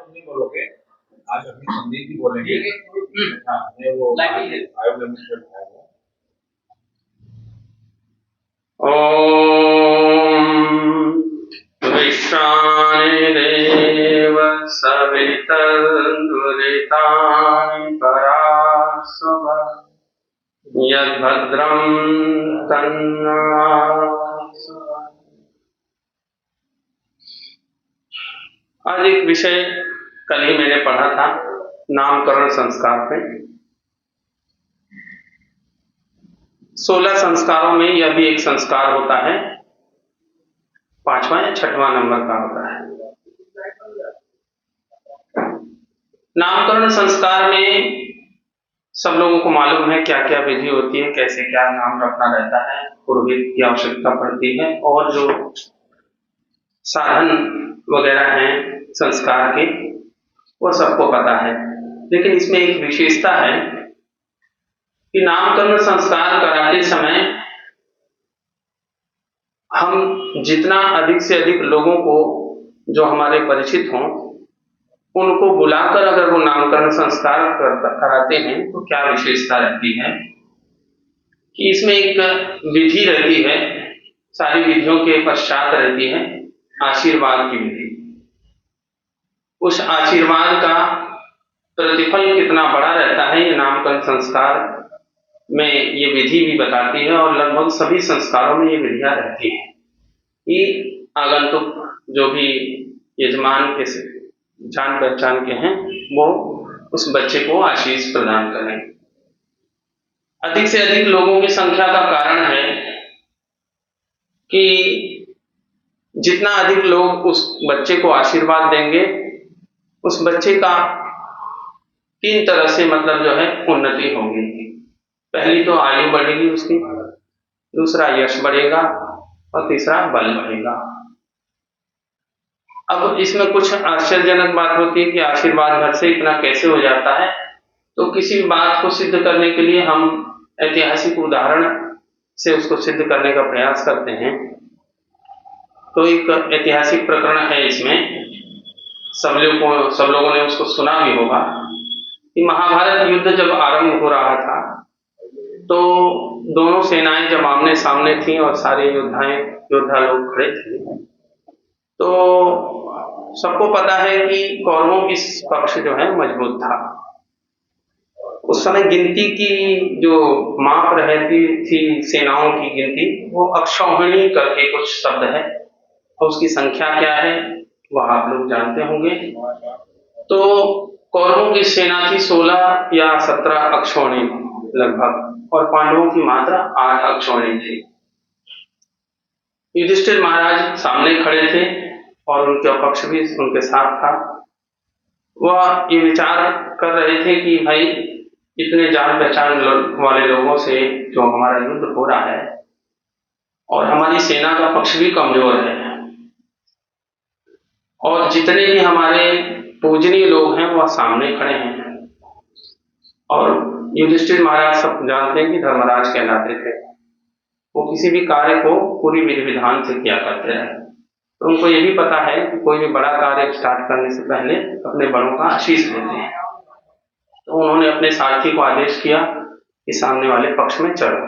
नहीं बोलोगे, आज अपनी संदीप जी बोलेंगे। हाँ, मैं वो आयोग में उठाया। ओम विश्वानि देव सवितर्दुरितानि परासव यद्भद्रं तन्नमामि। आज एक विषय कल ही मैंने पढ़ा था नामकरण संस्कार पे। 16 संस्कारों में यह भी एक संस्कार होता है, 5वां या 6वां नंबर का होता है। नामकरण संस्कार में सब लोगों को मालूम है क्या क्या विधि होती है, कैसे क्या नाम रखना रहता है, पुरोहित की आवश्यकता पड़ती है और जो साधन वगैरह हैं संस्कार के वो सबको पता है। लेकिन इसमें एक विशेषता है कि नामकरण संस्कार कराते समय हम जितना अधिक से अधिक लोगों को जो हमारे परिचित हों उनको बुलाकर अगर वो नामकरण संस्कार कराते हैं तो क्या विशेषता रहती है कि इसमें एक विधि रहती है, सारी विधियों के पश्चात रहती है आशीर्वाद की विधि। उस आशीर्वाद का प्रतिफल कितना बड़ा रहता है ये नामकरण संस्कार में ये विधि भी बताती है और लगभग सभी संस्कारों में ये विधियां रहती हैं कि आगंतुक जो भी यजमान के जान पहचान के हैं वो उस बच्चे को आशीष प्रदान करें। अधिक से अधिक लोगों की संख्या का कारण है कि जितना अधिक लोग उस बच्चे को आशीर्वाद देंगे उस बच्चे का 3 तरह से मतलब जो है उन्नति होगी। पहली तो आयु बढ़ेगी उसकी, दूसरा यश बढ़ेगा और तीसरा बल बढ़ेगा। अब इसमें कुछ आश्चर्यजनक बात होती है कि आशीर्वाद घर से इतना कैसे हो जाता है, तो किसी बात को सिद्ध करने के लिए हम ऐतिहासिक उदाहरण से उसको सिद्ध करने का प्रयास करते हैं। तो एक ऐतिहासिक प्रकरण है इसमें, सब लोगों ने उसको सुना भी होगा कि महाभारत युद्ध जब आरंभ हो रहा था तो दोनों सेनाएं जब आमने सामने थीं और सारे योद्धा लोग खड़े थे तो सबको पता है कि कौरवों की पक्ष जो है मजबूत था। उस समय गिनती की जो माप रहती थी सेनाओं की गिनती वो अक्षौहिणी करके कुछ शब्द है और उसकी संख्या क्या है वह आप लोग जानते होंगे। तो कौरवों की सेना थी 16 या 17 अक्षौहिणी लगभग और पांडवों की मात्रा 8 अक्षौहिणी थी। युधिष्ठिर महाराज सामने खड़े थे और उनके पक्ष भी उनके साथ था। वह ये विचार कर रहे थे कि भाई इतने जान पहचान वाले लोगों से जो हमारा युद्ध हो रहा है और हमारी सेना का पक्ष भी कमजोर है और जितने भी हमारे पूजनीय लोग हैं वह सामने खड़े हैं और युधिष्ठिर महाराज सब जानते हैं कि धर्मराज कहलाते थे। वो किसी भी कार्य को पूरी विधि विधान से किया करते रहे। तो उनको ये भी पता है कि कोई भी बड़ा कार्य स्टार्ट करने से पहले अपने बड़ों का आशीष लेते हैं। तो उन्होंने अपने सारथी को आदेश किया कि सामने वाले पक्ष में चढ़ो।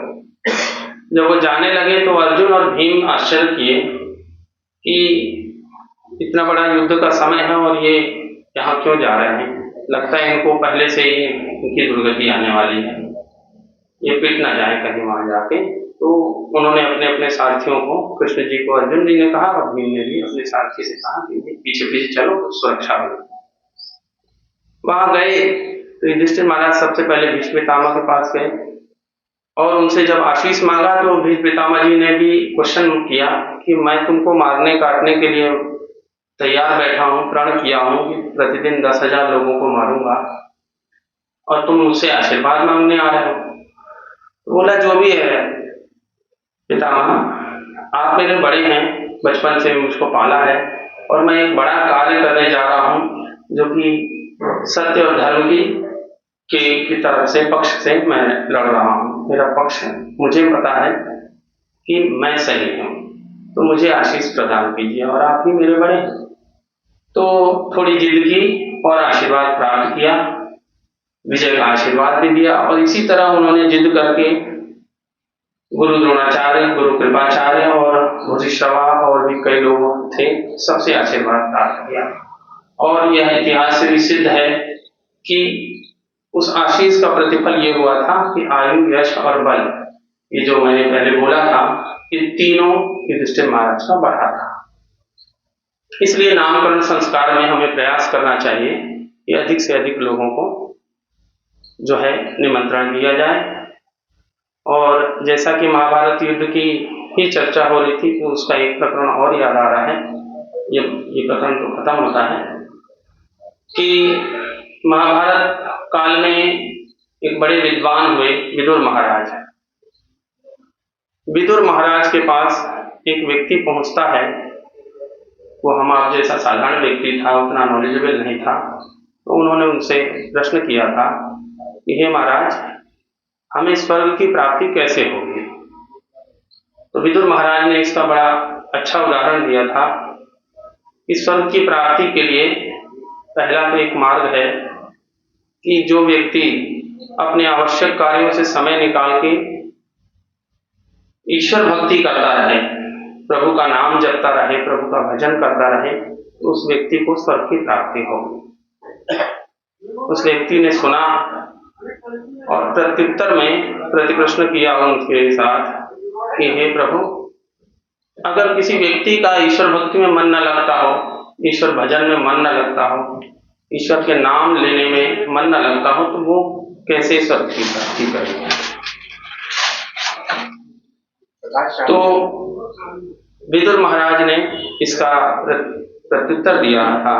जब वो जाने लगे तो अर्जुन और भीम आश्चर्य किए कि इतना बड़ा युद्ध का समय है और ये यहाँ क्यों जा रहे हैं, लगता है इनको पहले से ही इनकी दुर्गति आने वाली है, ये पिट ना जाए कहीं वहां जाके। तो उन्होंने अपने अपने सारथियों को, कृष्ण जी को अर्जुन जी ने कहा और भीम ने भी अपने सारथी से कहा कि पीछे पीछे चलो तो सुरक्षा हो। वहां गए तो युधिष्ठिर महाराज सबसे पहले भीष्म पितामह के पास गए और उनसे जब आशीष मांगा तो भीष्म पितामह जी ने भी क्वेश्चन किया कि मैं तुमको मारने काटने के लिए तैयार बैठा हूं, प्रण किया हूं कि प्रतिदिन 10,000 लोगों को मारूंगा और तुम मुझसे आशीर्वाद मांगने आ रहे हो। तो बोला जो भी है पितामह, आप मेरे बड़े हैं, बचपन से मुझको पाला है और मैं एक बड़ा कार्य करने जा रहा हूं जो कि सत्य और धर्म की तरफ से पक्ष से मैं लड़ रहा हूं, मेरा पक्ष है, मुझे पता है कि मैं सही हूं, तो मुझे आशीष प्रदान कीजिए और आप ही मेरे बड़े हैं। तो थोड़ी जिद की और आशीर्वाद प्राप्त किया, विजय का आशीर्वाद भी दिया। और इसी तरह उन्होंने जिद करके गुरु द्रोणाचार्य, गुरु कृपाचार्य और भूरिश्रवा और भी कई लोग थे, सबसे आशीर्वाद प्राप्त किया। और यह इतिहास से भी सिद्ध है कि उस आशीष का प्रतिफल ये हुआ था कि आयु, यश और बल, ये जो मैंने पहले बोला था, ये तीनों युधिष्ठिर महाराज का बढ़ा था। इसलिए नामकरण संस्कार में हमें प्रयास करना चाहिए कि अधिक से अधिक लोगों को जो है निमंत्रण दिया जाए। और जैसा कि महाभारत युद्ध की ही चर्चा हो रही थी, तो उसका एक प्रकरण और याद आ रहा है। ये प्रकरण तो खत्म होता है कि महाभारत काल में एक बड़े विद्वान हुए विदुर महाराज। विदुर महाराज के पास एक व्यक्ति पहुंचता है, वो हम आप जैसा साधारण व्यक्ति था, उतना नॉलेजेबल नहीं था। तो उन्होंने उनसे प्रश्न किया था कि हे महाराज, हमें स्वर्ग की प्राप्ति कैसे होगी? तो विदुर महाराज ने इसका बड़ा अच्छा उदाहरण दिया था कि स्वर्ग की प्राप्ति के लिए पहला तो एक मार्ग है कि जो व्यक्ति अपने आवश्यक कार्यों से समय निकाल के ईश्वर भक्ति करता रहे, प्रभु का नाम जपता रहे, प्रभु का भजन करता रहे, तो उस व्यक्ति को स्वर्ग की प्राप्ति होगी। उस व्यक्ति ने सुना और प्रत्युत्तर में प्रतिप्रश्न किया उनके साथ कि हे प्रभु, अगर किसी व्यक्ति का ईश्वर भक्ति में मन न लगता हो, ईश्वर भजन में मन न लगता हो, ईश्वर के नाम लेने में मन न लगता हो, तो वो कैसे स्वर्ग की प्राप्ति करेगा? तो विदुर महाराज ने इसका प्रत्युत्तर दिया था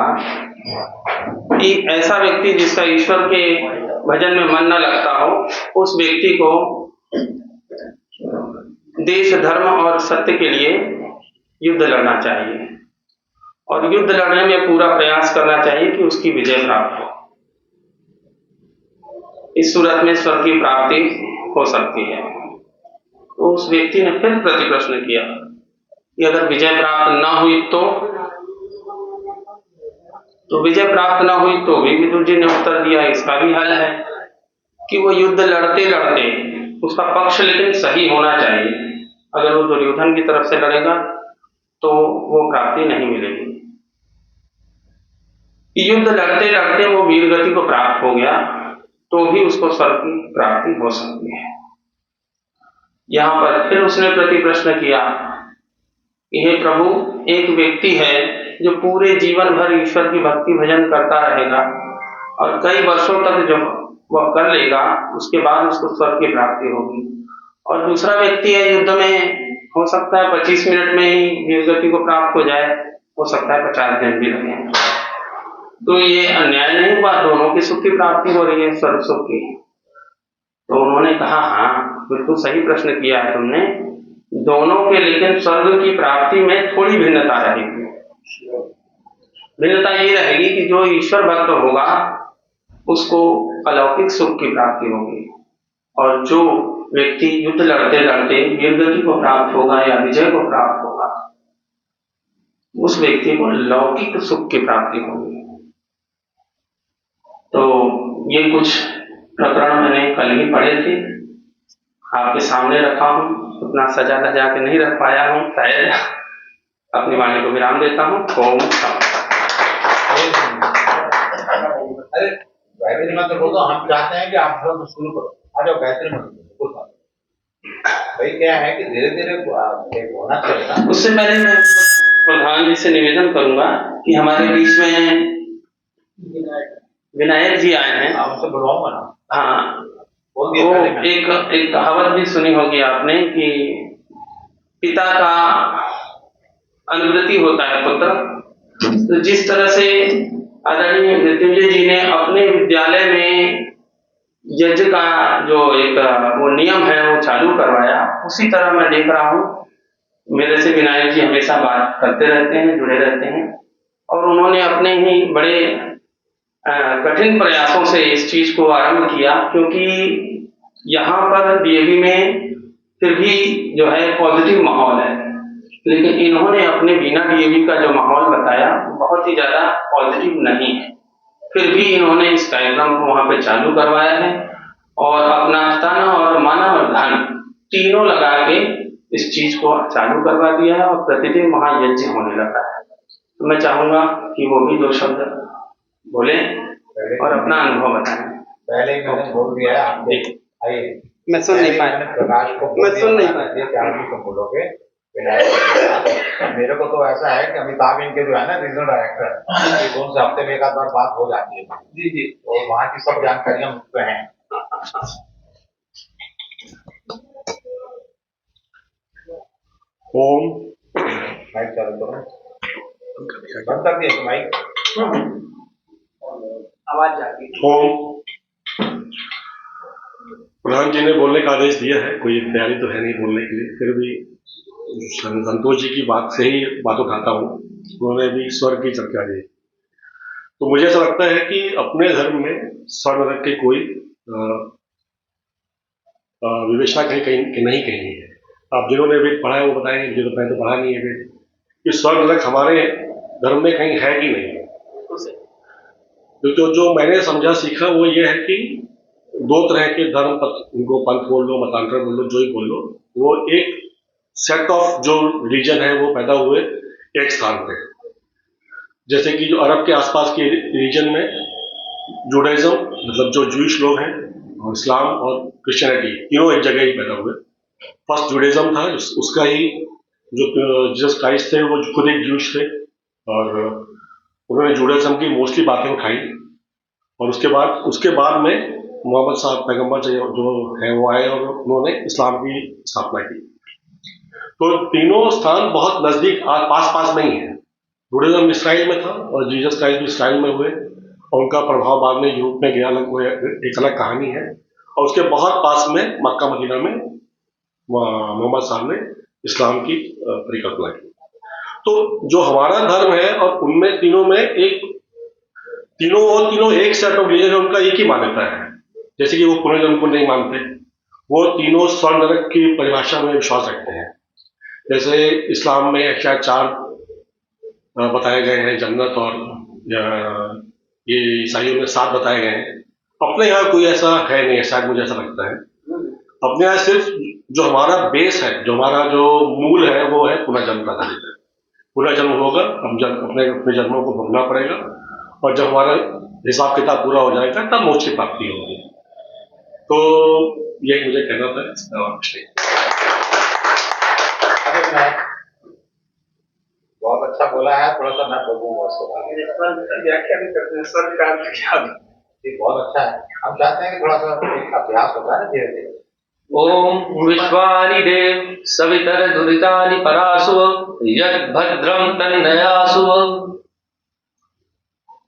कि ऐसा व्यक्ति जिसका ईश्वर के भजन में मन न लगता हो, उस व्यक्ति को देश, धर्म और सत्य के लिए युद्ध लड़ना चाहिए और युद्ध लड़ने में पूरा प्रयास करना चाहिए कि उसकी विजय प्राप्त हो। इस सूरत में स्वर्ग की प्राप्ति हो सकती है। तो उस व्यक्ति ने फिर प्रतिप्रश्न किया कि अगर विजय प्राप्त न हुई तो विजय प्राप्त न हुई तो भी विदुर जी ने उत्तर दिया, इसका भी हल है कि वो युद्ध लड़ते लड़ते उसका पक्ष लेकिन सही होना चाहिए। अगर वो दुर्योधन की तरफ से लड़ेगा तो वो प्राप्ति नहीं मिलेगी। युद्ध लड़ते लड़ते वो वीर गति को प्राप्त हो गया तो भी उसको स्वर्ग की प्राप्ति हो सकती है। यहां पर फिर उसने प्रति प्रश्न किया कि हे प्रभु, एक व्यक्ति है जो पूरे जीवन भर ईश्वर की भक्ति भजन करता रहेगा और कई वर्षों तक जो वह कर लेगा, उसके बाद उसको स्वर्ग की प्राप्ति होगी। और दूसरा व्यक्ति है, युद्ध में हो सकता है 25 मिनट में ही वीर गति को प्राप्त हो जाए, हो सकता है 50 दिन भी लगे। तो ये अन्याय नहीं हुआ, दोनों की सुख की प्राप्ति हो रही है, स्वर्ग सुख की। तो उन्होंने कहा, हाँ बिल्कुल सही प्रश्न किया है तुमने, दोनों के लेकिन स्वर्ग की प्राप्ति में थोड़ी भिन्नता रहेगी। भिन्नता ये रहेगी कि जो ईश्वर भक्त होगा उसको अलौकिक सुख की प्राप्ति होगी और जो व्यक्ति युद्ध लड़ते लड़ते वीरगति को प्राप्त होगा या विजय को प्राप्त होगा, उस व्यक्ति को लौकिक सुख की प्राप्ति होगी। तो ये कुछ प्रकरण मैंने कल ही पढ़े थे, आपके सामने रखा हूं। उतना सजा धजा के नहीं रख पाया हूं, शायद अपनी वाणी को विराम देता हूं। ओम अरे गायत्री मंत्र बोल दो, हम चाहते हैं कि आप थोड़ा शुरू करो। आ जाओ गायत्री मंत्र बोल। भाई क्या है कि धीरे धीरे होना चाहिए। उससे पहले मैं प्रधान जी से निवेदन करूंगा कि हमारे बीच में विनायक जी आए हैं, उनसे बुलवाऊंगा ना। हाँ, वो एक कहावत भी सुनी होगी आपने कि पिता का अनुवृत्ति होता है पुत्र। तो जिस तरह से आदरणीय मृत्युंजय जी ने अपने विद्यालय में यज्ञ का जो एक वो नियम है वो चालू करवाया, उसी तरह मैं देख रहा हूँ मेरे से विनायक जी हमेशा बात करते रहते हैं, जुड़े रहते हैं और उन्होंने अपने ही बड़े कठिन प्रयासों से इस चीज को आरंभ किया, क्योंकि यहाँ पर डीएवी में फिर भी जो है पॉजिटिव माहौल है। लेकिन इन्होंने अपने बीना डीएवी का जो माहौल बताया बहुत ही ज्यादा पॉजिटिव नहीं है। फिर भी इन्होंने इस कार्यक्रम को वहां पे चालू करवाया है और अपना तन और मन और धन तीनों लगा के इस चीज को चालू करवा दिया है और प्रतिदिन वहां यज्ञ होने लगा है। तो मैं चाहूंगा कि वो भी 2 शब्द बोले और अपना अनुभव बताएं। पहले ही मैंने बोल दिया है, आप आइए। मैं सुन नहीं पाया, प्रकाश को मैं सुन नहीं पाया। ये क्या भी तुम बोलोगे विनायक। मेरे को तो ऐसा है कि अमिताभ इनके जो है ना रीजनल डायरेक्टर, उनसे हफ्ते में एक आध बार बात हो जाती है। जी जी, तो वहाँ की सब जानकारियां मुझ पे हैं। ओम माइक चालू करो, बंद कर दिया माइक, आवाज जाती है। ओम प्रधान जी ने बोलने का आदेश दिया है, कोई तैयारी तो है नहीं बोलने के लिए, फिर भी संतोष जी की बात से ही बात उठाता हूँ। उन्होंने भी स्वर्ग की चर्चा की, तो मुझे ऐसा लगता है कि अपने धर्म में स्वर्ग नरक की कोई विवेचना कहीं कहीं नहीं कही है। आप जिन्होंने वेद पढ़ा है वो बताएंगे, मुझे तो मैंने तो पढ़ा नहीं है वेद, कि स्वर्ग नरक हमारे धर्म में कहीं है कि नहीं है। तो जो मैंने समझा सीखा वो ये है कि 2 तरह के धर्म, उनको पंथ बोल लो, मतांतर बोल लो, जो ही बोल लो, वो एक सेट ऑफ जो रिलीजन है वो पैदा हुए एक स्थान पे। जैसे कि जो अरब के आसपास के रीजन में जुडाइज्म, मतलब जो जूइश लोग हैं, और इस्लाम और क्रिश्चियनिटी तीनों एक जगह ही पैदा हुए। फर्स्ट जुडाइज्म था, उसका ही जो जीसस क्राइस्ट थे वो खुद एक जूइश थे और उन्होंने जुडाइज्म की मोस्टली बातें उठाई, और उसके बाद में मोहम्मद साहब पैगंबर जो है वो आए और उन्होंने इस्लाम की स्थापना की। तो तीनों स्थान बहुत नजदीक पास में ही है। जुडाइज्म इसराइल में था और जीसस क्राइस्ट भी इसराइल में हुए, और उनका प्रभाव बाद में यूरोप में गया, एक अलग कहानी है। और उसके बहुत पास में मक्का मदीना में मोहम्मद साहब ने इस्लाम की परिकल्पना की। तो जो हमारा धर्म है और उनमें तीनों में तीनों एक सेट ऑफ रिलीजन, उनका एक ही मान्यता है। जैसे कि वो पुनर्जन्म को नहीं मानते, वो तीनों स्वर्ग नरक की परिभाषा में विश्वास रखते हैं। जैसे इस्लाम में शायद 4 बताए गए हैं जन्नत, और ये ईसाइयों में 7 बताए गए हैं। अपने यहाँ कोई ऐसा है नहीं, शायद मुझे ऐसा लगता है। अपने यहाँ सिर्फ जो हमारा बेस है, जो हमारा जो मूल है, वो है पुनर्जन्म का तरीका। पुनर्जन्म होगा, हम अपने जन्मों को भोगना पड़ेगा, और जब हमारा हिसाब किताब पूरा हो जाएगा तब मोक्ष की प्राप्ति होगी। तो यही मुझे कहना था, और कुछ नहीं। बहुत अच्छा बोला है, थोड़ा सा मैं बोलूंगा उसके व्याख्या भी करते हैं स्वर्ग का अर्थ क्या है। बहुत अच्छा है, हम चाहते हैं कि थोड़ा सा एक अभ्यास होता है ना धीरे धीरे। ओम विश्वानि देव सवितर दुरितानि परासु यद भद्रम तन्नयासु।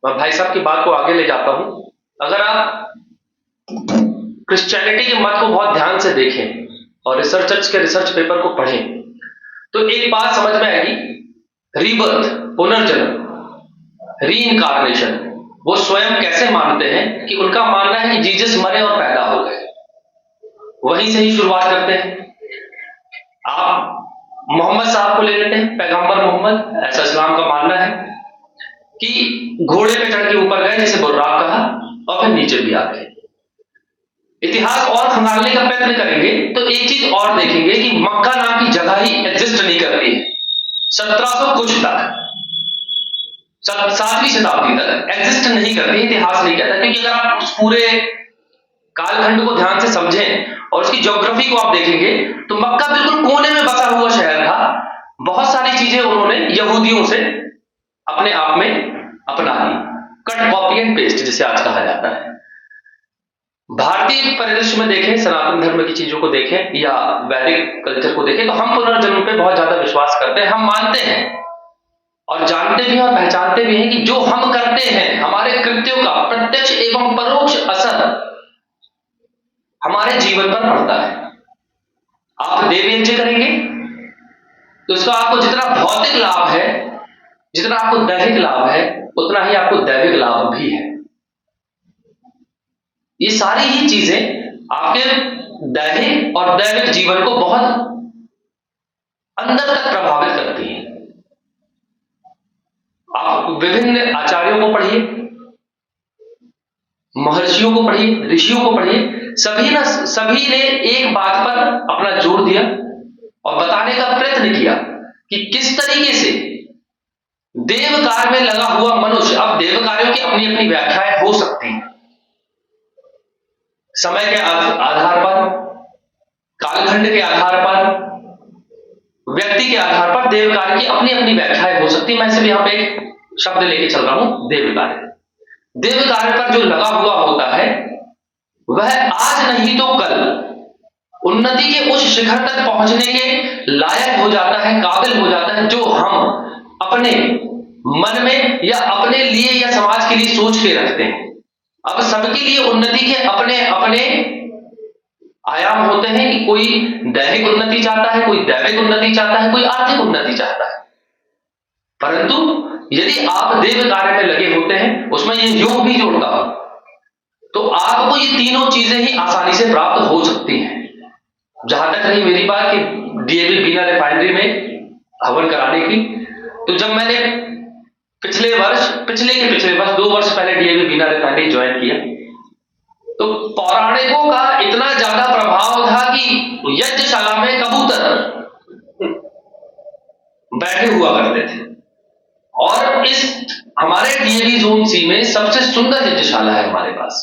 मैं भाई साहब की बात को आगे ले जाता हूं। अगर आप क्रिश्चियनिटी के मत को बहुत ध्यान से देखें और रिसर्चर्स के रिसर्च पेपर को पढ़ें तो एक बात समझ में आएगी, रीबर्थ, पुनर्जन्म, रीइंकार्नेशन, वो स्वयं कैसे मानते हैं कि उनका मानना है कि जीसस मरे और पैदा हो गए। वहीं से ही शुरुआत करते हैं। आप मोहम्मद साहब को ले लेते हैं, पैगंबर मोहम्मद, ऐसा इस्लाम का मानना है कि घोड़े पे चढ़ के ऊपर गए जैसे बुर्राक कहा, और फिर नीचे भी आ गए। इतिहास और खंगालने का प्रयत्न करेंगे तो एक चीज और देखेंगे कि मक्का नाम की जगह ही एग्जिस्ट नहीं करती है। 1700 कुछ तक, 7वीं शताब्दी तक एग्जिस्ट नहीं करती, इतिहास नहीं कहता। क्योंकि अगर आप उस पूरे कालखंड को ध्यान से समझें और उसकी ज्योग्राफी को आप देखेंगे तो मक्का बिल्कुल कोने में बसा हुआ शहर था। बहुत सारी चीजें उन्होंने यहूदियों से अपने आप में अपना ली, कट कॉपी एंड पेस्ट जिसे आज कहा जाता है। भारतीय परिदृश्य में देखें, सनातन धर्म की चीजों को देखें या वैदिक कल्चर को देखें, तो हम पुनर्जन्म पे बहुत ज्यादा विश्वास करते हैं। हम मानते हैं और जानते भी हैं और पहचानते भी हैं कि जो हम करते हैं, हमारे कृत्यों का प्रत्यक्ष एवं परोक्ष असर हमारे जीवन पर पड़ता है। आप देव यज्ञ करेंगे तो उसका आपको जितना भौतिक लाभ है, जितना आपको दैहिक लाभ है, उतना ही आपको दैविक लाभ भी है। ये सारी ही चीजें आपके दैहिक और दैविक जीवन को बहुत अंदर तक प्रभावित करती हैं। आप विभिन्न आचार्यों को पढ़िए, महर्षियों को पढ़िए, ऋषियों को पढ़िए, सभी ने एक बात पर अपना जोर दिया और बताने का प्रयत्न किया कि किस तरीके से देव कार्य में लगा हुआ मनुष्य, अब देव कार्यों की अपनी अपनी व्याख्याएं हो सकती हैं, समय के आधार पर, कालखंड के आधार पर, व्यक्ति के आधार पर देव कार्य की अपनी अपनी व्याख्याएं हो सकती है। मैं सिर्फ यहां पे एक शब्द लेके चल रहा हूं, देव कार्य। देव कार्य पर जो लगा हुआ होता है वह आज नहीं तो कल उन्नति के उस शिखर तक पहुंचने के लायक हो जाता है, काबिल हो जाता है, जो हम अपने मन में या अपने लिए या समाज के लिए सोच के रखते हैं। अब सबके लिए उन्नति के अपने अपने आयाम होते हैं कि कोई दैहिक उन्नति चाहता है, कोई दैविक उन्नति चाहता है, कोई आर्थिक उन्नति चाहता है। परंतु यदि आप देव कार्य में लगे होते हैं, उसमें ये योग भी जोड़ता हो, तो आपको ये तीनों चीजें ही आसानी से प्राप्त हो सकती हैं। जहां तक रही मेरी बात कि डीएवी बीना रिफाइनरी में हवन कराने की, तो जब मैंने पिछले वर्ष 2 वर्ष पहले डीएवी बीना रिफाइनरी ज्वाइन किया, तो पौराणिकों का इतना ज्यादा प्रभाव था कि यज्ञशाला में कबूतर बैठे हुआ करते थे। और इस हमारे डीएवी जोन सी में सबसे सुंदर यज्ञशाला है हमारे पास,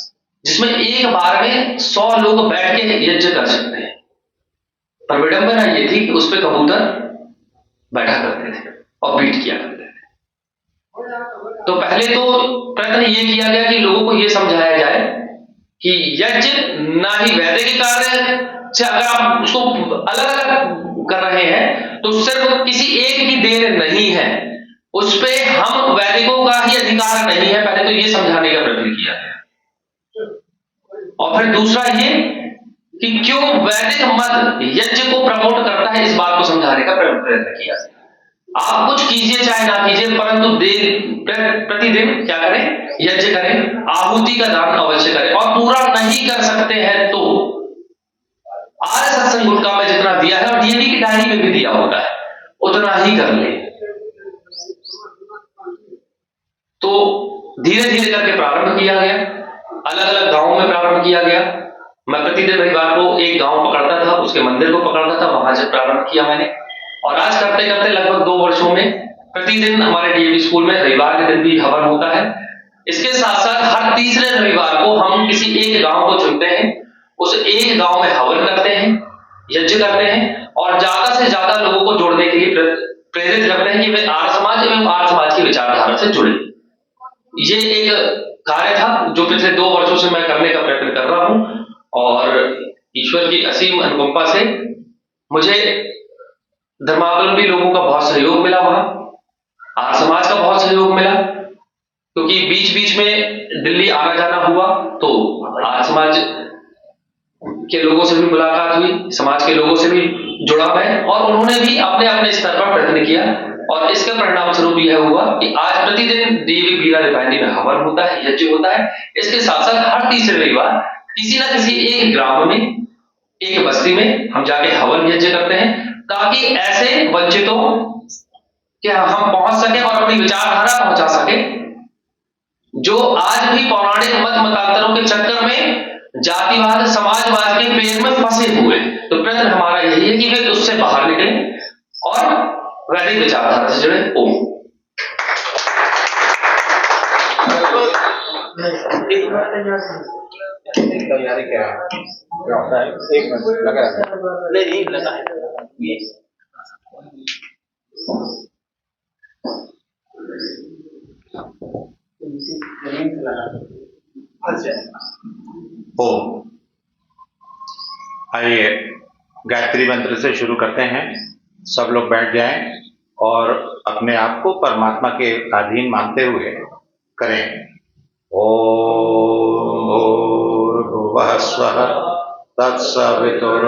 जिसमें एक बार में 100 लोग बैठ के यज्ञ कर सकते हैं। पर विडंबना ये थी कि उस पर कबूतर बैठा करते थे और बीट किया करते थे। तो पहले तो प्रयत्न ये किया गया कि लोगों को ये समझाया जाए कि यज्ञ ना ही वैदिक कार्य से अगर आप उसको अलग अलग कर रहे हैं तो सिर्फ किसी एक की देन नहीं है, उस पे हम वैदिकों का ही अधिकार नहीं है। पहले तो ये समझाने का प्रयत्न किया गया। और फिर दूसरा ये कि क्यों वैदिक मत यज्ञ को प्रमोट करता है, इस बात को समझाने का प्रयत्न किया। आप कुछ कीजिए चाहे ना कीजिए, परंतु प्रतिदिन क्या करें, यज्ञ करें, आहुति का दान अवश्य करें। और पूरा नहीं कर सकते हैं तो आर्य सत्संग गुटका में जितना दिया है और डीएवी की डायरी में भी दिया होता है, उतना ही कर ले। तो धीरे धीरे करके प्रारंभ किया गया, अलग अलग गांवों में प्रारंभ किया गया। मैं प्रतिदिन रविवार को एक गांव पकड़ता था, उसके मंदिर को पकड़ता था, वहां से प्रारंभ किया मैंने। और आज करते करते लगभग 2 वर्षों में प्रतिदिन हमारे डीएवी स्कूल में रविवार के दिन भी हवन होता है। इसके साथ साथ हर तीसरे रविवार को हम किसी एक गांव को चुनते हैं, उस एक गांव में हवन करते हैं, यज्ञ करते हैं और ज्यादा से ज्यादा लोगों को जोड़ने के लिए प्रेरित करते हैं कि वे आर्य समाज एवं आर्य समाज की विचारधारा से जुड़े। ये एक कार्य था जो पिछले 2 वर्षों से मैं करने का प्रयत्न कर रहा हूं और ईश्वर की असीम अनुकंपा से मुझे धर्मावलंबी लोगों का बहुत सहयोग मिला, वहां आर्य समाज का बहुत सहयोग मिला, क्योंकि बीच बीच में दिल्ली आना जाना हुआ तो आर्य समाज के लोगों से भी मुलाकात हुई, समाज के लोगों से भी जुड़ाव है और उन्होंने भी अपने अपने स्तर पर प्रयत्न किया। और इसके परिणाम स्वरूप यह हुआ कि आज प्रतिदिन डीएवी बीना रिफाइनरी में हवन होता है, यज्ञ होता है। इसके साथ साथ हर तीसरे रविवार किसी न किसी एक ग्राम में, एक बस्ती में हम जाके हवन यज्ञ करते हैं, ताकि ऐसे वंचितों के हम पहुंच सके और अपनी विचारधारा पहुंचा सके, जो आज भी पौराणिक मत मतांतरों के चक्कर में जातिवाद समाजवाद के पेड़ में फंसे हुए। तो प्रयत्न हमारा यही है कि वे उससे बाहर निकलें और वैदिक विचारधारा से जुड़े। ओम। तैयारी क्या है? एक मिनट लगा नहीं लगा है। ओम। आइए गायत्री मंत्र से शुरू करते हैं। सब लोग बैठ जाएं और अपने आप को परमात्मा के अधीन मानते हुए करें। ओम भूर्भुवः स्वः तत्सवितुर्वरेण्यं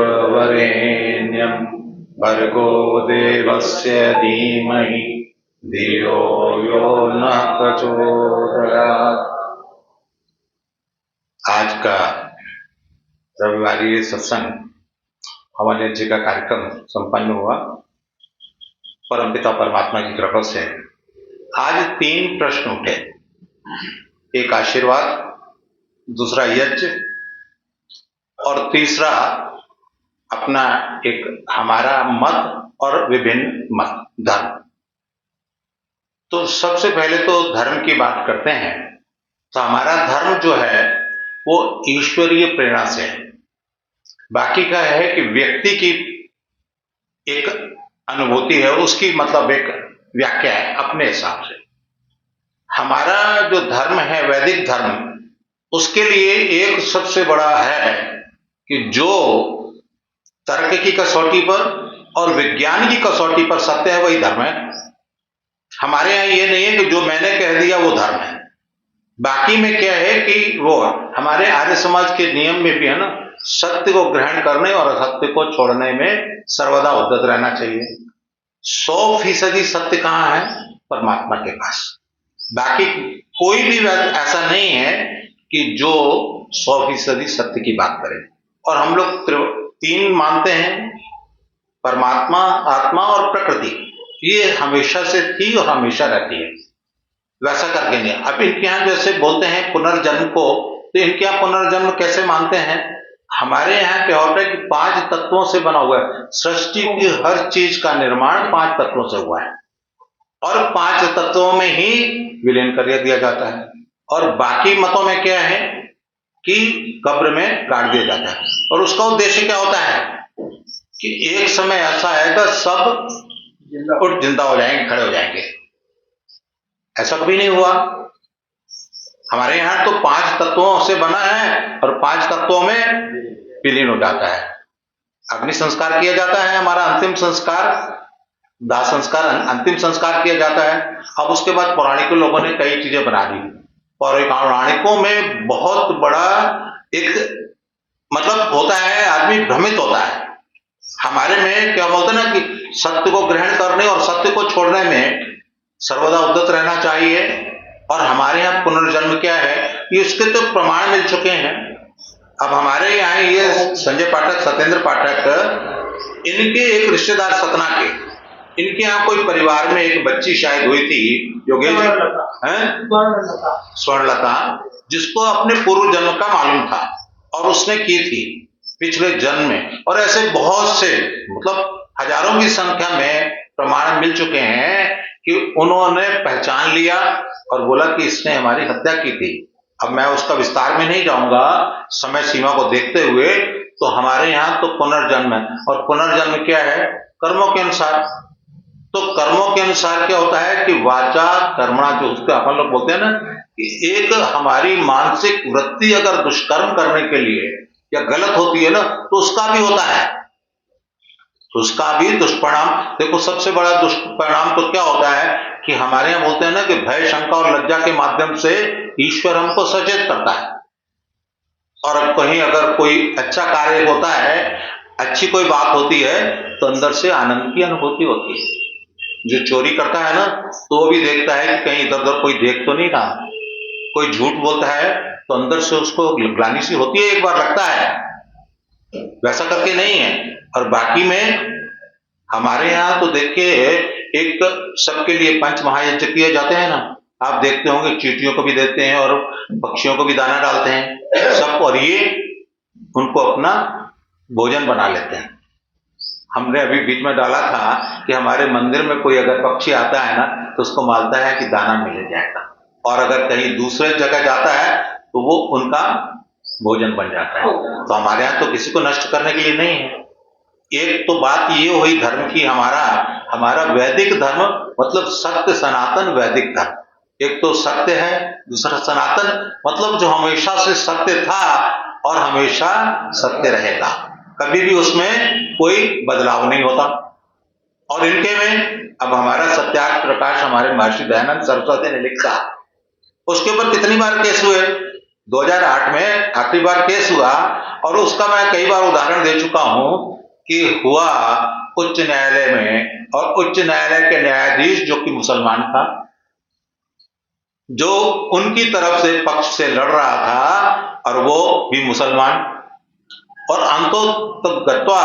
भर्गो देवस्य धीमहि धियो यो नः प्रचोदयात्। आज का रविवारी सत्संग हवन यज्ञ का कार्यक्रम संपन्न हुआ। परमपिता परमात्मा की कृपा से आज 3 प्रश्न उठे। एक आशीर्वाद, दूसरा यज्ञ और तीसरा अपना एक हमारा मत और विभिन्न मत धर्म। तो सबसे पहले तो धर्म की बात करते हैं। तो हमारा धर्म जो है वो ईश्वरीय प्रेरणा से है। बाकी का है कि व्यक्ति की एक अनुभूति है, उसकी मतलब एक व्याख्या है अपने हिसाब से। हमारा जो धर्म है वैदिक धर्म, उसके लिए एक सबसे बड़ा है कि जो तर्क की कसौटी पर और विज्ञान की कसौटी पर सत्य है वही धर्म है। हमारे यहाँ ये नहीं है कि जो मैंने कह दिया वो धर्म है। बाकी में क्या है कि वो हमारे आर्य समाज के नियम में भी है ना, सत्य को ग्रहण करने और असत्य को छोड़ने में सर्वदा उद्यत रहना चाहिए। 100% सत्य कहाँ है? परमात्मा के पास। बाकी कोई भी ऐसा नहीं है कि जो 100% सत्य की बात करे। और हम लोग 3 मानते हैं, परमात्मा, आत्मा और प्रकृति। ये हमेशा से थी और हमेशा रहती है, वैसा करके नहीं। अब इनके यहाँ जैसे बोलते हैं पुनर्जन्म को, तो इनके यहाँ पुनर्जन्म कैसे मानते हैं? हमारे यहाँ क्या होता है कि 5 तत्वों से बना हुआ है। सृष्टि की हर चीज का निर्माण 5 तत्वों से हुआ है और 5 तत्वों में ही विलीन कर दिया जाता है। और बाकी मतों में क्या है कि कब्र में गाड़ दिया जाता है। और उसका उद्देश्य क्या होता है कि एक समय ऐसा आएगा सब जिंदा हो जाएंगे, खड़े हो जाएंगे। ऐसा कभी नहीं हुआ। हमारे यहाँ तो 5 तत्वों से बना है और 5 तत्वों में विलीन हो जाता है। अग्नि संस्कार किया जाता है, हमारा अंतिम संस्कार, दाह संस्कार, अंतिम संस्कार किया जाता है। अब उसके बाद पौराणिक लोगों ने कई चीजें बना दी। पौराणिकों में बहुत बड़ा एक मतलब होता है, आदमी भ्रमित होता है। हमारे में क्या बोलते हैं ना कि सत्य को ग्रहण करने और सत्य को छोड़ने में सर्वदा उद्यत रहना चाहिए। और हमारे यहाँ पुनर्जन्म क्या है, ये उसके तो प्रमाण मिल चुके हैं। अब हमारे यहाँ ये संजय पाठक, सत्येंद्र पाठक, इनके एक रिश्तेदार सतना के, इनके यहाँ कोई परिवार में एक बच्ची शायद हुई थी, योगेश स्वर्णलता, जिसको अपने पूर्व जन्म का मालूम था और उसने की थी पिछले जन्म में। और ऐसे बहुत से मतलब हजारों की संख्या में प्रमाण मिल चुके हैं कि उन्होंने पहचान लिया और बोला कि इसने हमारी हत्या की थी। अब मैं उसका विस्तार में नहीं जाऊंगा समय सीमा को देखते हुए। तो हमारे यहाँ तो पुनर्जन्म है। और पुनर्जन्म क्या है? कर्मों के अनुसार। तो कर्मों के अनुसार क्या होता है कि वाचा कर्मणा, जो उसका अपन लोग बोलते हैं ना कि एक हमारी मानसिक वृत्ति अगर दुष्कर्म करने के लिए या गलत होती है ना, तो उसका भी होता है, उसका भी दुष्परिणाम। देखो सबसे बड़ा दुष्परिणाम तो क्या होता है कि हमारे यहाँ बोलते हैं ना कि भय, शंका और लज्जा के माध्यम से ईश्वर हमको सचेत करता है। और अब कहीं अगर कोई अच्छा कार्य होता है, अच्छी कोई बात होती है, तो अंदर से आनंद की अनुभूति होती है। जो चोरी करता है ना, तो वो भी देखता है कि कहीं इधर उधर कोई देख तो नहीं रहा। कोई झूठ बोलता है तो अंदर से उसको ग्लानि सी होती है, एक बार लगता है, वैसा करके नहीं है। और बाकी में हमारे यहाँ तो देखिए एक सबके लिए 5 महायज्ञ किए जाते हैं ना, आप देखते होंगे, चींटियों को भी देते हैं और पक्षियों को भी दाना डालते हैं सब, और ये उनको अपना भोजन बना लेते हैं। हमने अभी बीच में डाला था कि हमारे मंदिर में कोई अगर पक्षी आता है ना, तो उसको मानता है कि दाना मिल जाएगा, और अगर कहीं दूसरे जगह जाता है तो वो उनका भोजन बन जाता है। तो हमारे यहाँ तो किसी को नष्ट करने के लिए नहीं है। एक तो बात ये हुई धर्म की, हमारा वैदिक धर्म मतलब सत्य सनातन वैदिक धर्म। एक तो सत्य है, दूसरा सनातन मतलब जो हमेशा से सत्य था और हमेशा सत्य रहेगा, कभी भी उसमें कोई बदलाव नहीं होता। और इनके में अब हमारा सत्यार्थ प्रकाश हमारे महर्षि दयानंद सरस्वती ने लिखा, उसके ऊपर कितनी बार केस हुए? 2008 में आखिरी बार केस हुआ, और उसका मैं कई बार उदाहरण दे चुका हूं कि हुआ उच्च न्यायालय में, और उच्च न्यायालय के न्यायाधीश जो कि मुसलमान था, जो उनकी तरफ से पक्ष से लड़ रहा था, और वो भी मुसलमान, और अंतो तक गत्वा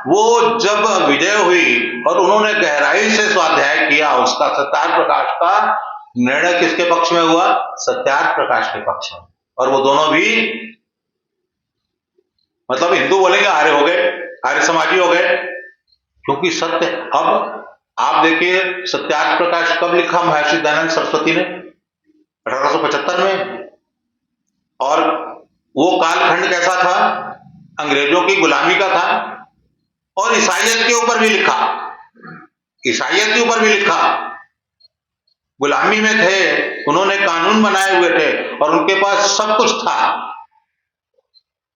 वो जब विजय हुई और उन्होंने गहराई से स्वाध्याय किया उसका, सत्यार्थ प्रकाश का निर्णय किसके पक्ष में हुआ? सत्यार्थ प्रकाश के पक्ष में। और वो दोनों भी मतलब हिंदू बोलेंगे आर्य हो गए, आर्य समाजी हो गए, क्योंकि सत्य। अब आप देखिए सत्यार्थ प्रकाश कब लिखा महर्षि दयानंद सरस्वती ने? 1875 में। और वो कालखंड कैसा था? अंग्रेजों की गुलामी का था। और ईसाइयत के ऊपर भी लिखा, ईसाइयत के ऊपर भी लिखा। गुलामी में थे, उन्होंने कानून बनाए हुए थे और उनके पास सब कुछ था,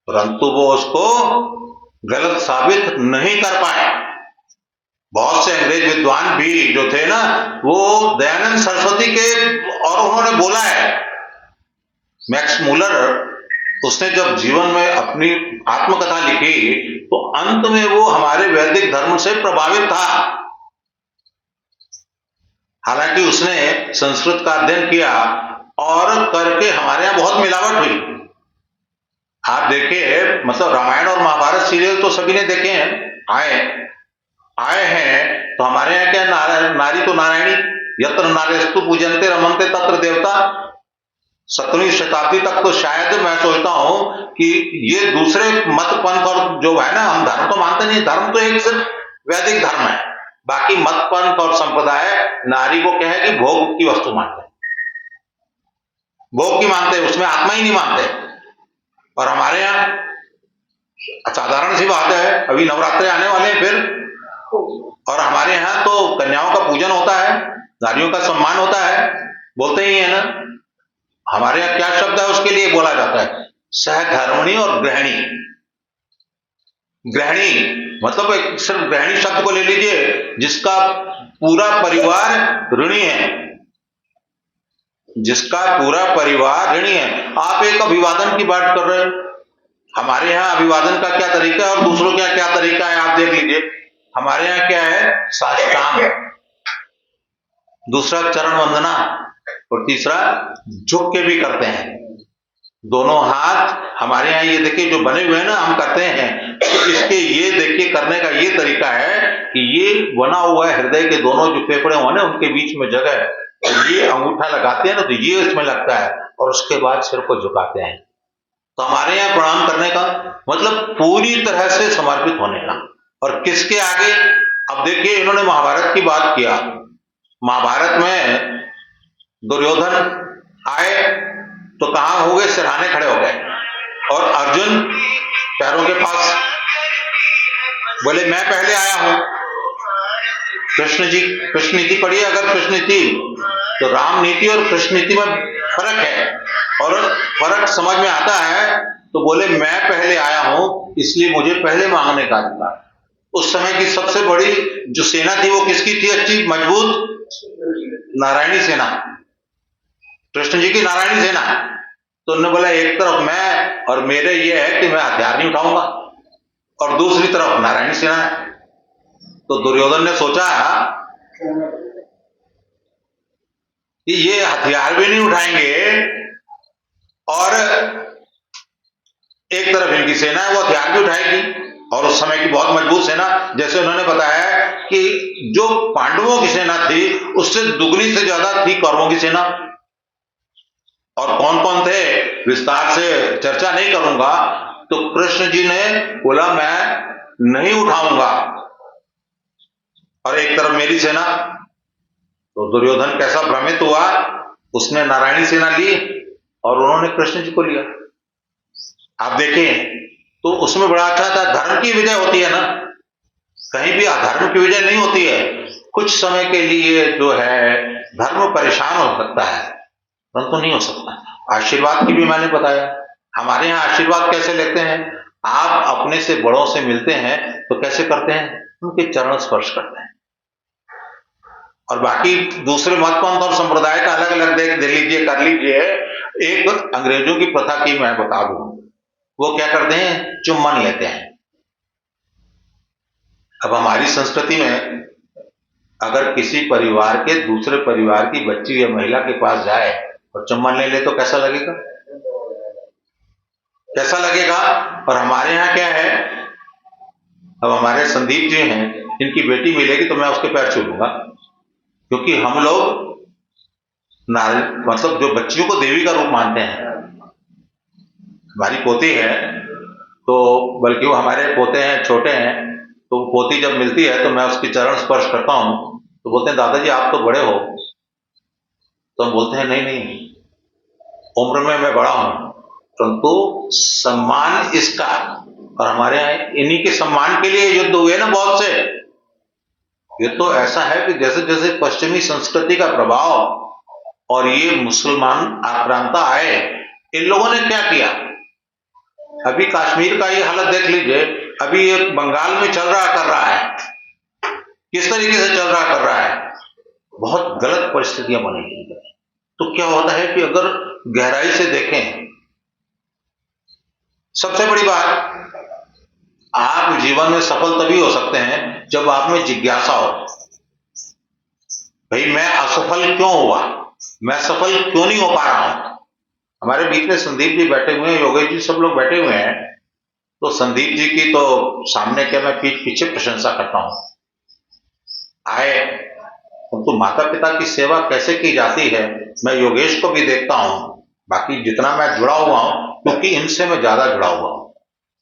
परंतु वो उसको गलत साबित नहीं कर पाए। बहुत से अंग्रेज विद्वान भी जो थे ना, वो दयानंद सरस्वती के, और उन्होंने बोला है, मैक्स मूलर, उसने जब जीवन में अपनी आत्मकथा लिखी तो अंत में वो हमारे वैदिक धर्म से प्रभावित था। हालांकि उसने संस्कृत का अध्ययन किया और करके हमारे यहां बहुत मिलावट हुई। आप देखिए, मतलब रामायण और महाभारत सीरियल तो सभी ने देखे हैं, आए हैं, तो हमारे यहाँ क्या नारी तो नारायणी, यत्र नारेस्तु पूजनते रमनते तत्र देवता। 17वीं शताब्दी तक तो शायद मैं सोचता हूं कि ये दूसरे मत पंथ और जो है ना, हम धर्म तो मानते नहीं, धर्म तो एक सिर्फ वैदिक धर्म है, बाकी मत पंथ और संप्रदाय नारी को क्या है कि भोग की वस्तु मानते हैं, भोग की मानते हैं, उसमें आत्मा ही नहीं मानते। और हमारे यहाँ साधारण सी बात है, अभी नवरात्रे आने वाले हैं फिर, और हमारे यहाँ तो कन्याओं का पूजन होता है, नारियों का सम्मान होता है, बोलते ही है ना। हमारे यहाँ क्या शब्द है उसके लिए बोला जाता है? सहधर्मिणी और गृहिणी। गृहिणी मतलब एक सिर्फ गृहिणी शब्द को ले लीजिए, जिसका पूरा परिवार ऋणी है, जिसका पूरा परिवार ऋणी है। आप एक अभिवादन की बात कर रहे हैं, हमारे यहाँ अभिवादन का क्या तरीका है और दूसरों का क्या तरीका है, आप देख लीजिए। हमारे यहाँ क्या है? साष्टांग, दूसरा चरण वंदना, और तीसरा झुक के भी करते हैं, दोनों हाथ। हमारे यहाँ ये देखिए जो बने हुए हैं ना, हम करते हैं, तो इसके ये देखिए करने का ये तरीका है कि ये बना हुआ है हृदय के दोनों जो फेफड़े हुए ना, उनके बीच में जगह है, ये अंगूठा लगाते हैं ना, तो ये इसमें लगता है, और उसके बाद सिर को झुकाते हैं। तो हमारे यहाँ प्रणाम करने का मतलब पूरी तरह से समर्पित होने का। और किसके आगे? अब देखिए इन्होंने महाभारत की बात किया, महाभारत में दुर्योधन आए तो कहां हो गए? सिरहाने खड़े हो गए, और अर्जुन पैरों के पास बोले मैं पहले आया हूं। कृष्ण नीति पढ़िए, अगर कृष्ण नीति, तो राम नीति और कृष्ण नीति में फर्क है, और फर्क समझ में आता है, तो बोले मैं पहले आया हूं इसलिए मुझे पहले मांगने का अधिकार। उस समय की सबसे बड़ी जो सेना थी वो किसकी थी? अच्छी मजबूत नारायणी सेना, कृष्ण जी की नारायणी सेना। तो उन्होंने बोला एक तरफ मैं और मेरे ये है कि मैं हथियार नहीं उठाऊंगा, और दूसरी तरफ नारायणी सेना है। तो दुर्योधन ने सोचा कि ये हथियार भी नहीं उठाएंगे और एक तरफ इनकी सेना है वो हथियार भी उठाएगी, और उस समय की बहुत मजबूत सेना, जैसे उन्होंने बताया कि जो पांडवों की सेना थी उससे दुगनी से ज्यादा थी कौरवों की सेना। और कौन कौन थे विस्तार से चर्चा नहीं करूंगा। तो कृष्ण जी ने बोला मैं नहीं उठाऊंगा, और एक तरफ मेरी सेना। तो दुर्योधन कैसा भ्रमित हुआ, उसने नारायणी सेना ली और उन्होंने कृष्ण जी को लिया। आप देखें तो उसमें बड़ा अच्छा था, धर्म की विजय होती है ना, कहीं भी अधर्म की विजय नहीं होती है। कुछ समय के लिए जो है धर्म परेशान हो सकता है, परंतु नहीं हो सकता। आशीर्वाद की भी मैंने बताया, हमारे यहाँ आशीर्वाद कैसे लेते हैं? आप अपने से बड़ों से मिलते हैं तो कैसे करते हैं? उनके चरण स्पर्श करते हैं। और बाकी दूसरे मत पंथ और संप्रदाय का अलग अलग देख लीजिए, कर लीजिए। एक अंग्रेजों की प्रथा की मैं बता दूं, वो क्या करते हैं? चुम्बन लेते हैं। अब हमारी संस्कृति में अगर किसी परिवार के दूसरे परिवार की बच्ची या महिला के पास जाए और चुम्बन ले ले तो कैसा लगेगा? कैसा लगेगा। और हमारे यहाँ क्या है, अब हमारे संदीप जी हैं, इनकी बेटी मिलेगी तो मैं उसके पैर छू लूंगा, क्योंकि हम लोग नारी मतलब जो बच्चियों को देवी का रूप मानते हैं। हमारी पोती है तो, बल्कि वो हमारे पोते हैं छोटे हैं, तो पोती जब मिलती है तो मैं उसकी चरण स्पर्श करता हूँ तो बोलते हैं दादाजी आप तो बड़े हो। तो हम बोलते हैं नहीं नहीं, उम्र में मैं बड़ा हूं, परंतु सम्मान इसका। और हमारे यहाँ इन्हीं के सम्मान के लिए युद्ध हुए ना बहुत से। ये तो ऐसा है कि जैसे जैसे पश्चिमी संस्कृति का प्रभाव और ये मुसलमान आक्रांता आए, इन लोगों ने क्या किया। अभी कश्मीर का ये हालत देख लीजिए, अभी ये बंगाल में चल रहा कर रहा है, किस तरीके से चल रहा कर रहा है, बहुत गलत परिस्थितियां बनेगी। तो क्या होता है कि अगर गहराई से देखें, सबसे बड़ी बात, आप जीवन में सफल तभी हो सकते हैं जब आप में जिज्ञासा हो। भाई मैं असफल क्यों हुआ, मैं सफल क्यों नहीं हो पा रहा हूं। हमारे बीच में संदीप जी बैठे हुए हैं, योगेश जी, सब लोग बैठे हुए हैं। तो संदीप जी की तो सामने क्या मैं पीछे प्रशंसा करता हूं। आए तो माता पिता की सेवा कैसे की जाती है, मैं योगेश को भी देखता हूं। बाकी जितना मैं जुड़ा हुआ हूं, क्योंकि इनसे मैं ज्यादा जुड़ा हुआ हूं,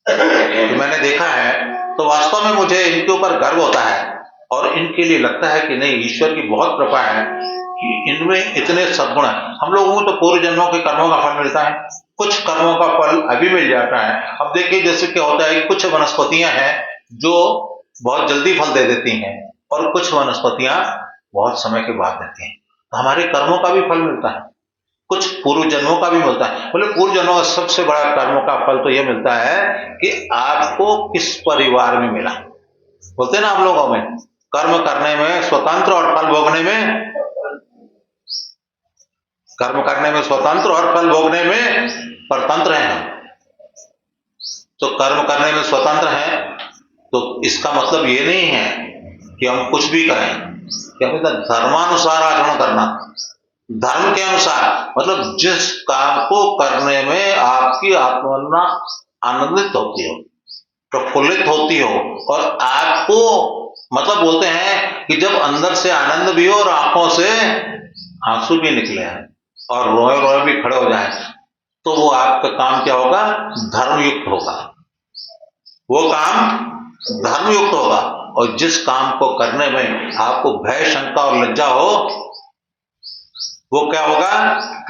तो मैंने देखा है, तो वास्तव में मुझे इनके ऊपर गर्व होता है। और इनके लिए लगता है कि नहीं, ईश्वर की बहुत कृपा है कि इनमें इतने सद्गुण हैं। हम लोगों को तो पूर्व जन्मों के कर्मों का फल मिलता है, कुछ कर्मों का फल अभी मिल जाता है। अब देखिए जैसे क्या होता है, कुछ वनस्पतियां हैं जो बहुत जल्दी फल दे देती हैं और कुछ वनस्पतियां बहुत समय के बाद देती हैं। तो हमारे कर्मों का भी फल मिलता है, कुछ पूर्व जन्मों का भी मिलता है। बोले पूर्व जन्मों का सबसे बड़ा कर्मों का फल तो यह मिलता है कि आपको किस परिवार में मिला। बोलते हैं ना हम लोगों में, कर्म करने में स्वतंत्र और फल भोगने में, कर्म करने में स्वतंत्र और फल भोगने में परतंत्र हैं। तो कर्म करने में स्वतंत्र हैं तो इसका मतलब ये नहीं है कि हम कुछ भी करें। क्या कहते हैं, धर्मानुसार आचरण करना, धर्म के अनुसार, मतलब जिस काम को करने में आपकी आत्मना आनंदित होती हो, प्रफुल्लित होती हो, और आपको मतलब बोलते हैं कि जब अंदर से आनंद भी हो और आंखों से आंसू भी निकले हैं और रोए रोए भी खड़े हो जाए, तो वो आपका काम क्या होगा, धर्मयुक्त होगा। वो काम धर्मयुक्त होगा। और जिस काम को करने में आपको भय, शंका और लज्जा हो, वो क्या होगा,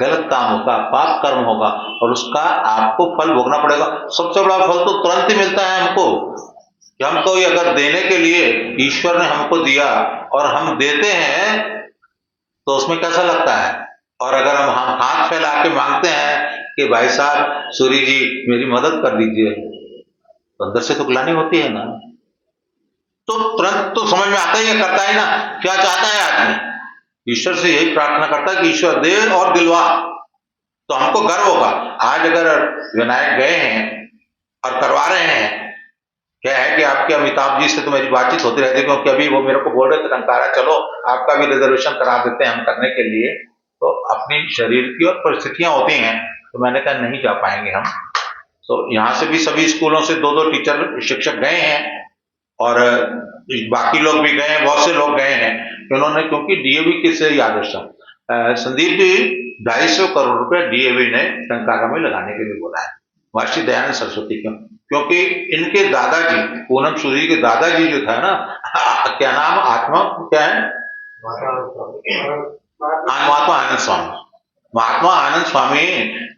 गलत काम होगा, पाप कर्म होगा, और उसका आपको फल भोगना पड़ेगा। सबसे बड़ा फल तो तुरंत ही मिलता है हमको, कि हमको अगर देने के लिए ईश्वर ने हमको दिया और हम देते हैं तो उसमें कैसा लगता है। और अगर हम हाथ फैला के मांगते हैं कि भाई साहब सूरी जी मेरी मदद कर दीजिए, तो अंदर से तो ग्लानि होती है ना। तो तुरंत तो समझ में आता ही है, करता है ना, क्या चाहता है आदमी, ईश्वर से यही प्रार्थना करता है कि ईश्वर दे और दिलवा, तो हमको गर्व होगा। आज अगर विनायक गए हैं और करवा रहे हैं, क्या है कि आपके अमिताभ जी से तो मेरी बातचीत होती रहती है, क्योंकि अभी वो मेरे को बोल रहे थे टंकारा चलो आपका भी रिजर्वेशन करा देते हैं हम करने के लिए। तो अपनी शरीर की और परिस्थितियां होती हैं, तो मैंने कहा नहीं जा पाएंगे हम। तो यहाँ से भी सभी स्कूलों से 2-2 टीचर शिक्षक गए हैं और बाकी लोग भी गए हैं, बहुत से लोग गए हैं। उन्होंने, क्योंकि डीएवी किससे याद है, संदीप जी 250 करोड़ रुपए डीएवी ने टंकारा में लगाने के लिए बोला है, महर्षि दयानंद सरस्वती क्यों, क्योंकि इनके दादाजी पूनम सूरी के दादाजी जो था ना, क्या नाम, आत्मा क्या है, महात्मा आनंद स्वामी। महात्मा आनंद स्वामी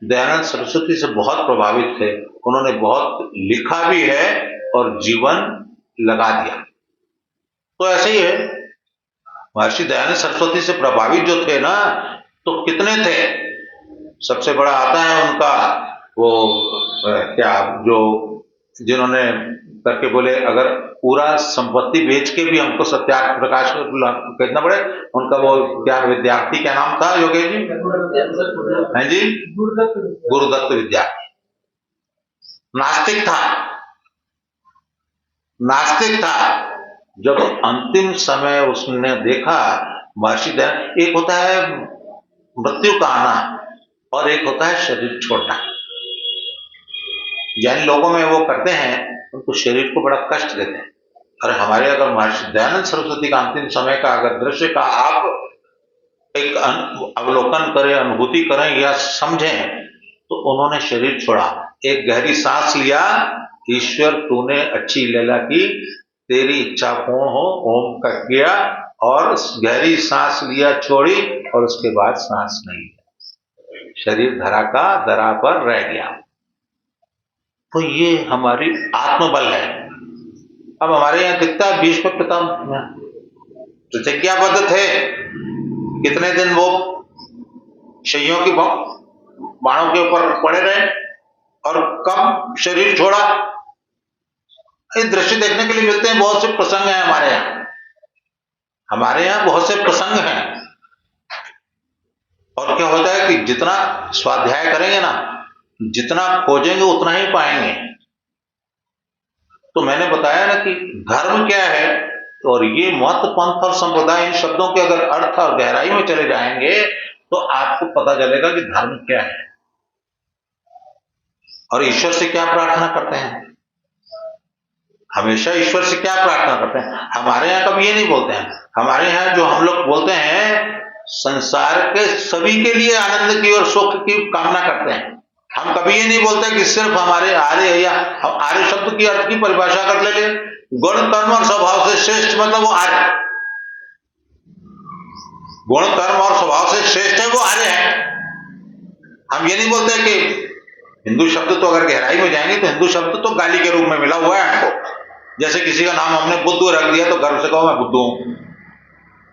दयानंद सरस्वती से बहुत प्रभावित थे, उन्होंने बहुत लिखा भी है और जीवन लगा दिया। तो ऐसे ही है, महर्षि दयानंद सरस्वती से प्रभावित जो थे ना, तो कितने थे। सबसे बड़ा आता है उनका वो क्या, जो जिन्होंने करके बोले अगर पूरा संपत्ति बेच के भी हमको सत्याग्रह प्रकाश खरीदना पड़े, उनका वो क्या विद्यार्थी क्या नाम था योगेश जी, है जी, गुरुदत्त विद्यार्थी। नास्तिक था, नास्तिक था। जब अंतिम समय उसने देखा महर्षि दयानंद, एक होता है मृत्यु का आना और एक होता है शरीर छोड़ना। जैन लोगों में वो करते हैं, उनको शरीर को बड़ा कष्ट देते हैं। और हमारे अगर महर्षि दयानंद सरस्वती का अंतिम समय का अगर दृश्य का आप एक अवलोकन करें, अनुभूति करें या समझें, तो उन्होंने शरीर छोड़ा, एक गहरी सांस लिया, ईश्वर तूने अच्छी लीला की, तेरी इच्छा पूर्ण हो, ओम का किया और गहरी सांस लिया, छोड़ी, और उसके बाद सांस नहीं, शरीर धरा का धरा पर रह गया। तो ये हमारी आत्मबल है। अब हमारे यहाँ दिखता है भीष्म पितामह प्रतिज्ञाबद्ध थे, कितने दिन वो शैयों की बाणों के ऊपर पड़े रहे और कब शरीर छोड़ा। ये दृश्य देखने के लिए मिलते हैं, बहुत से प्रसंग हैं हमारे यहाँ, हमारे यहाँ बहुत से प्रसंग हैं। और क्या होता है कि जितना स्वाध्याय करेंगे ना, जितना खोजेंगे उतना ही पाएंगे। तो मैंने बताया ना कि धर्म क्या है, और ये मत, पंथ और संप्रदाय, इन शब्दों के अगर अर्थ और गहराई में चले जाएंगे तो आपको पता चलेगा कि धर्म क्या है और ईश्वर से क्या प्रार्थना करते हैं। हमेशा ईश्वर से क्या प्रार्थना करते हैं? हमारे यहाँ कभी ये नहीं बोलते हैं। हमारे यहाँ जो हम लोग बोलते हैं, संसार के सभी के लिए आनंद की और सुख की कामना करते हैं। हम कभी ये नहीं बोलते कि सिर्फ हमारे आर्य, या हम आर्य शब्द की अर्थ की परिभाषा कर ले, गुण कर्म और स्वभाव से श्रेष्ठ मतलब वो आर्य, गुण कर्म और स्वभाव से श्रेष्ठ है वो आर्य है। हम ये नहीं बोलते कि हिंदू शब्द, तो अगर गहराई में जाएंगे तो हिंदू शब्द तो गाली के रूप में मिला हुआ है हमको। जैसे किसी का नाम हमने बुद्धू रख दिया तो गर्व से कहो मैं बुद्धू हूं।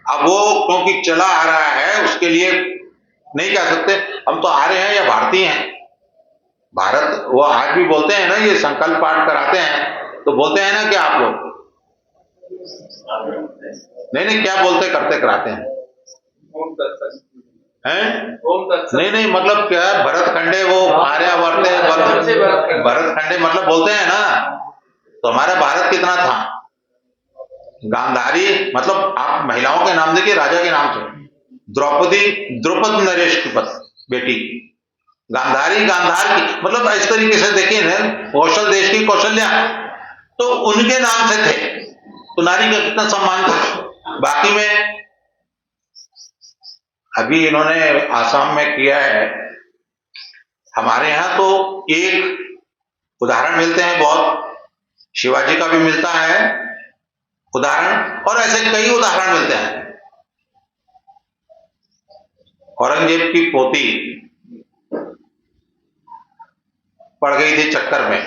अब वो क्योंकि चला आ रहा है उसके लिए नहीं कह सकते हम तो आर्य हैं या भारतीय हैं। भारत, वो आज भी बोलते हैं ना, ये संकल्प पाठ कराते हैं तो बोलते हैं ना कि आप लोग नहीं क्या बोलते, करते कराते हैं नहीं मतलब क्या है, भरत खंडे, वो आर्यावर्ते, भरत खंडे मतलब बोलते हैं ना। तो हमारा भारत कितना था, गांधारी मतलब आप महिलाओं के नाम देखिए, राजा के नाम थे, द्रौपदी नरेश की बेटी, गांधारी गांधार की, मतलब इस तरीके से देखिए ना, कौशल देश की कौशल्या, तो उनके नाम से थे। तो नारी का कितना सम्मान था। बाकी में अभी इन्होंने आसाम में किया है, हमारे यहाँ तो एक उदाहरण मिलते हैं बहुत, शिवाजी का भी मिलता है उदाहरण, और ऐसे कई उदाहरण मिलते हैं। औरंगजेब की पोती पड़ गई थी चक्कर में,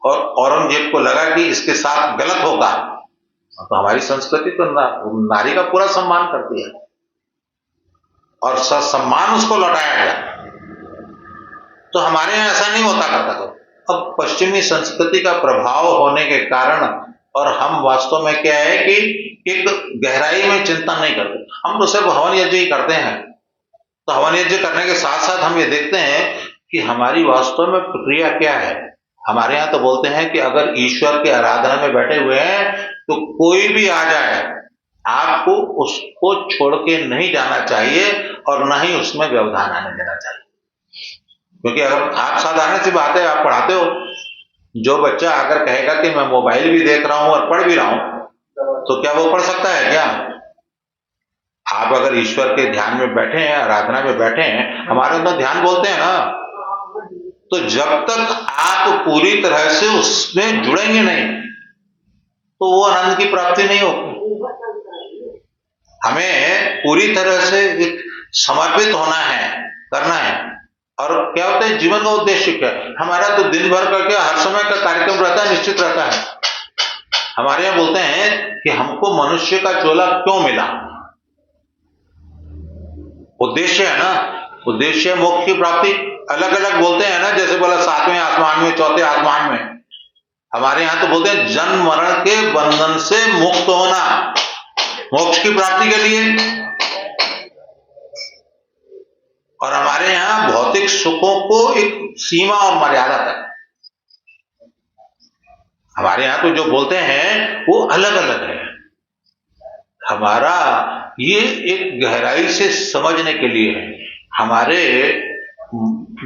और औरंगजेब को लगा कि इसके साथ गलत होगा, तो हमारी संस्कृति तो नारी का पूरा सम्मान करती है और सम्मान उसको लौटाया गया। तो हमारे यहाँ ऐसा नहीं होता करता। तो अब पश्चिमी संस्कृति का प्रभाव होने के कारण, और हम वास्तव में क्या है कि एक गहराई में चिंतन नहीं करते, हम तो सिर्फ हवन यज्ञ ही करते हैं। तो हवन यज्ञ करने के साथ साथ हम ये देखते हैं कि हमारी वास्तव में प्रक्रिया क्या है। हमारे यहाँ तो बोलते हैं कि अगर ईश्वर के आराधना में बैठे हुए हैं तो कोई भी आ जाए, आपको उसको छोड़ के नहीं जाना चाहिए और न ही उसमें व्यवधान आने देना चाहिए। क्योंकि अगर आप, साधारण सी बात है, आप पढ़ाते हो, जो बच्चा आकर कहेगा कि मैं मोबाइल भी देख रहा हूं और पढ़ भी रहा हूं, तो क्या वो पढ़ सकता है क्या? आप अगर ईश्वर के ध्यान में बैठे हैं, आराधना में बैठे हैं, हमारे अंदर ध्यान बोलते हैं ना, तो जब तक आप पूरी तरह से उसमें जुड़ेंगे नहीं तो वो आनंद की प्राप्ति नहीं होगी। हमें पूरी तरह से एक समर्पित होना है, करना है। और क्या होता है, जीवन का उद्देश्य क्या है? हमारा तो दिन भर करके हर समय का कार्यक्रम रहता है, निश्चित रहता है। हमारे यहाँ बोलते हैं कि हमको मनुष्य का चोला क्यों मिला, उद्देश्य है ना, उद्देश्य मोक्ष की प्राप्ति। अलग अलग बोलते हैं ना, जैसे बोला 7वें आसमान में, 4थे आसमान में। हमारे यहां तो बोलते हैं जन्म मरण के बंधन से मुक्त होना, मोक्ष की प्राप्ति के लिए। और हमारे यहां भौतिक सुखों को एक सीमा और मर्यादा तक, हमारे यहां तो जो बोलते हैं वो अलग अलग है। हमारा ये एक गहराई से समझने के लिए है। हमारे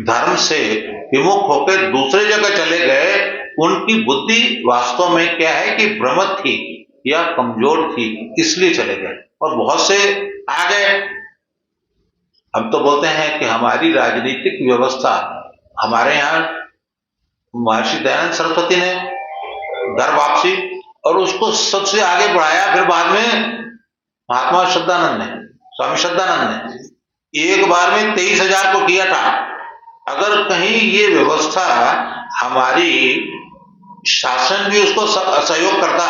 धर्म से विमुख होकर दूसरे जगह चले गए, उनकी बुद्धि वास्तव में क्या है कि भ्रमित थी या कमजोर थी, इसलिए चले गए। और बहुत से आ गए। हम तो बोलते हैं कि हमारी राजनीतिक व्यवस्था, हमारे यहाँ महर्षि दयानंद सरस्वती ने घर वापसी और उसको सबसे आगे बढ़ाया। फिर बाद में महात्मा श्रद्धानंद ने, स्वामी श्रद्धानंद ने एक बार में 23,000 को किया था। अगर कहीं ये व्यवस्था हमारी शासन भी उसको सहयोग करता,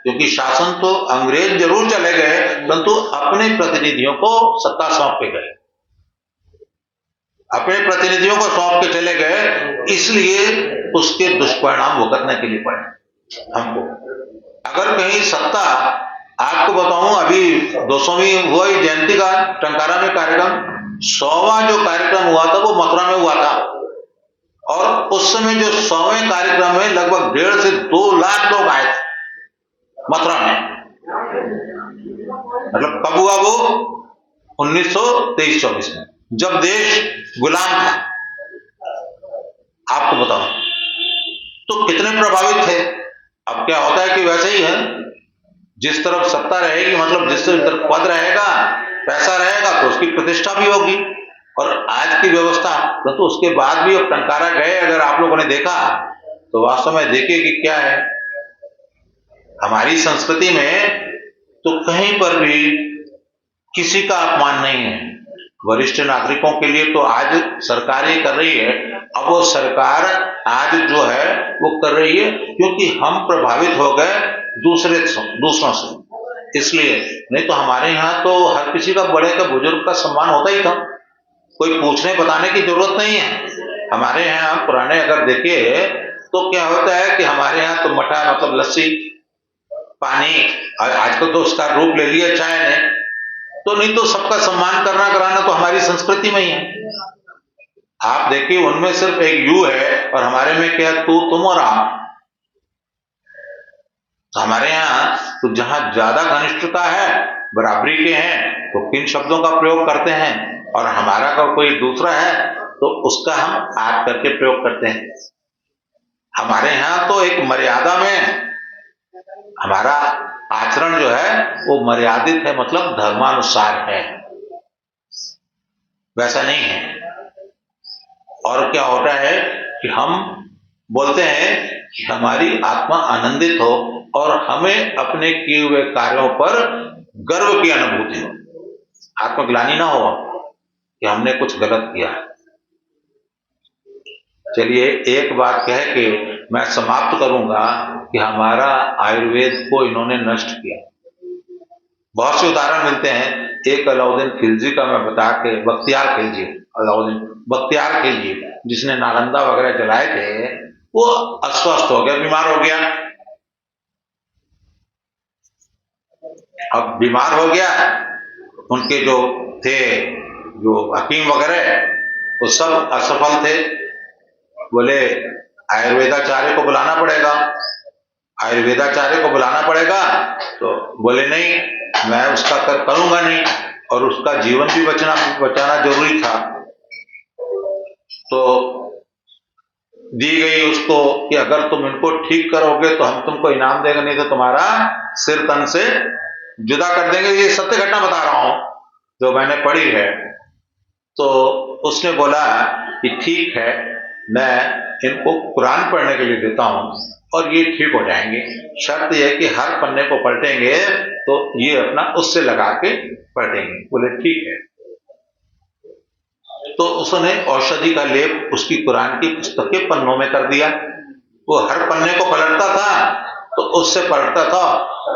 क्योंकि शासन तो अंग्रेज जरूर चले गए, परंतु अपने प्रतिनिधियों को सत्ता सौंप के गए, अपने प्रतिनिधियों को सौंप के चले गए, इसलिए उसके दुष्परिणाम भुगतने के लिए पड़े हमको। अगर कहीं सत्ता, आपको बताऊं अभी 200वीं हुआ जयंती का टंकारा में कार्यक्रम, 100वां जो कार्यक्रम हुआ था वो मथुरा में हुआ था। और उस समय जो 100वें कार्यक्रम में लगभग 1.5 से 2 लाख लोग आए थे मथुरा में। मतलब कब हुआ वो? 1923-24 में, जब देश गुलाम था। आपको बताऊं तो कितने प्रभावित थे। अब क्या होता है कि वैसे ही है, जिस तरफ सत्ता रहेगी, मतलब जिस तरफ पद रहेगा, पैसा रहेगा, तो उसकी प्रतिष्ठा भी होगी। और आज की व्यवस्था तो उसके बाद भी अब टंकारा गए, अगर आप लोगों ने देखा तो वास्तव में देखिए कि क्या है हमारी संस्कृति में। तो कहीं पर भी किसी का अपमान नहीं है। वरिष्ठ नागरिकों के लिए तो आज सरकार ये कर रही है। अब वो सरकार आज जो है वो कर रही है क्योंकि हम प्रभावित हो गए दूसरों से, इसलिए। नहीं तो हमारे यहाँ तो हर किसी का, बड़े का, बुजुर्ग का सम्मान होता ही था, कोई पूछने बताने की जरूरत नहीं है। हमारे यहाँ पुराने अगर देखिए तो क्या होता है कि हमारे यहाँ तो मठा, मतलब लस्सी, पानी, आजकल तो उसका रूप ले लिया चाय ने, तो नहीं तो सबका सम्मान करना कराना तो हमारी संस्कृति में ही है। आप देखिए उनमें सिर्फ एक यू है और हमारे में क्या, तू, तुम और आप। तो हमारे यहाँ तो जहां ज्यादा घनिष्ठता है, बराबरी के हैं, तो किन शब्दों का प्रयोग करते हैं, और हमारा का कोई दूसरा है तो उसका हम आप करके प्रयोग करते हैं। हमारे यहाँ तो एक मर्यादा में हमारा आचरण जो है वो मर्यादित है, मतलब धर्मानुसार है, वैसा नहीं है। और क्या होता है कि हम बोलते हैं कि हमारी आत्मा आनंदित हो और हमें अपने किए हुए कार्यों पर गर्व की अनुभूति हो, आत्मग्लानि ना हो कि हमने कुछ गलत किया। चलिए एक बात कह के मैं समाप्त करूंगा कि हमारा आयुर्वेद को इन्होंने नष्ट किया। बहुत से उदाहरण मिलते हैं। एक अलाउद्दीन खिलजी का मैं बता के, बख्तियार खिलजी, अलाउद्दीन बख्तियार खिलजी, जिसने नालंदा वगैरह जलाए थे, वो अस्वस्थ हो गया, बीमार हो गया। अब बीमार हो गया, उनके जो थे, जो हकीम वगैरह, वो सब असफल थे। बोले आयुर्वेदाचार्य को बुलाना पड़ेगा, आयुर्वेदाचार्य को बुलाना पड़ेगा। तो बोले नहीं, मैं उसका करूंगा नहीं, और उसका जीवन भी बचाना जरूरी था। तो दी गई उसको कि अगर तुम इनको ठीक करोगे तो हम तुमको इनाम देंगे, नहीं तो तुम्हारा सिर तन से जुदा कर देंगे। ये सत्य घटना बता रहा हूं जो मैंने पढ़ी है। तो उसने बोला कि ठीक है, मैं इनको कुरान पढ़ने के लिए देता हूं और ये ठीक हो जाएंगे। शर्त यह है कि हर पन्ने को पलटेंगे तो ये अपना उससे लगा के पलटेंगे। बोले ठीक है। तो उसने औषधि का लेप उसकी कुरान की पुस्तक के पन्नों में कर दिया। वो हर पन्ने को पलटता था तो उससे पलटता था,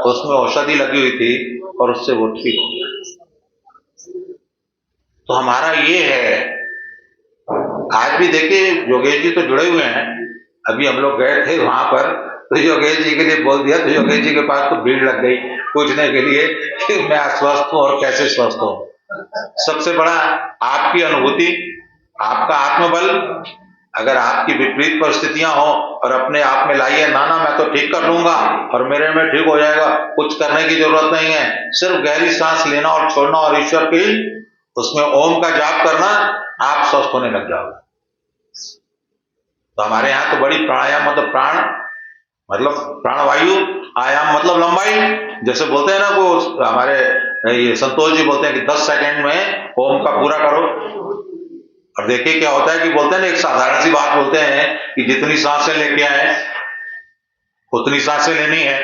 उसमें औषधि लगी हुई थी और उससे वो ठीक हो गया। तो हमारा ये है। आज भी देखिए योगेश जी तो जुड़े हुए हैं। अभी हम लोग गए थे वहां पर, तो योगेश जी के लिए बोल दिया, तो योगेश जी के पास तो भीड़ लग गई पूछने के लिए कि मैं अस्वस्थ हूं और कैसे स्वस्थ हूं। सबसे बड़ा आपकी अनुभूति, आपका आत्मबल। अगर आपकी विपरीत परिस्थितियां हो और अपने आप में लाइए, ना ना मैं तो ठीक कर लूंगा और मेरे में ठीक हो जाएगा, कुछ करने की जरूरत नहीं है, सिर्फ गहरी सांस लेना और छोड़ना और ईश्वर की उसमें ओम का जाप करना, आप स्वस्थ होने लग जाओगे। तो हमारे यहाँ तो बड़ी प्राणायाम मतलब प्राण मतलब प्राणवायु, आयाम मतलब लंबाई, जैसे बोलते हैं ना वो हमारे ये संतोष जी बोलते हैं कि 10 सेकंड में ओम का पूरा करो। और देखिए क्या होता है कि बोलते हैं ना, एक साधारण सी बात बोलते हैं कि जितनी सांसें लेके आए उतनी सांसें लेनी है।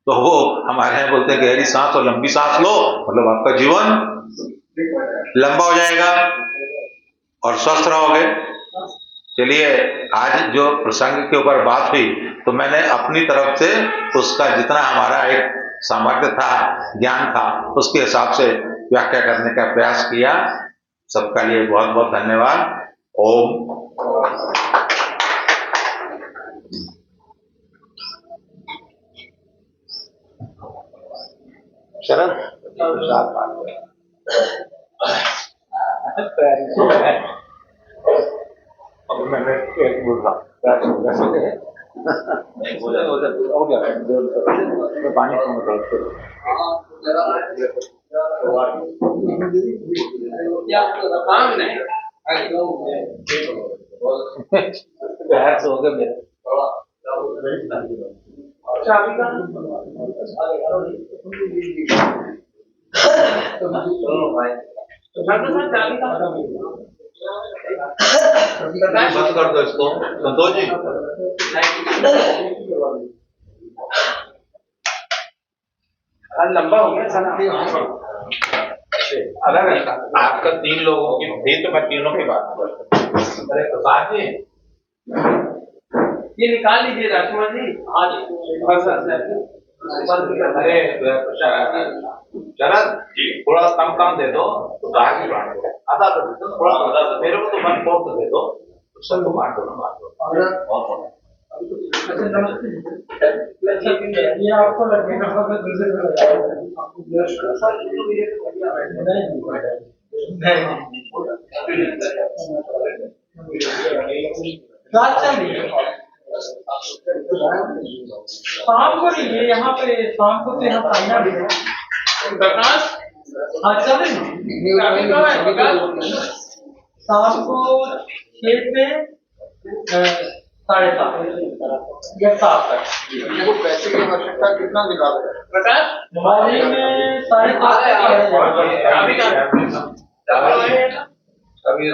तो वो हमारे यहाँ बोलते हैं गहरी सांस और लंबी सांस लो, मतलब आपका जीवन लंबा हो जाएगा और स्वस्थ रहोगे। चलिए, आज जो प्रसंग के ऊपर बात हुई तो मैंने अपनी तरफ से उसका जितना हमारा एक सामर्थ्य था, ज्ञान था, उसके हिसाब से व्याख्या करने का प्रयास किया। सबका लिए बहुत बहुत धन्यवाद। ओम। शरण मैंने एक बोल रहा हो गया पानी हो गया मेरा बंद कर दो इसको संतोष जी। लंबा हो गया अलग आपका 3 लोगों की थी तो मैं तीनों की बात करता। अरे प्रसाद जी, ये निकाल लीजिए राजकुमार जी। अरे शरद जी, थोड़ा कम दे दो तो दाग भी बांट दो, आधा तो दे दो, थोड़ा मेरे को तो 1/4 दे दो, सबको बांट दो ना, बांट दो। ये आपको लगेगा शाम को नहीं है यहाँ पे, शाम को तो यहाँ पाना भी है प्रकाश। हाँ चले शाम को 6 से 7:30 या 7 तक। पैसे की आवश्यकता कितना निकाल प्रकाश मॉर्निंग में 7:30 अभी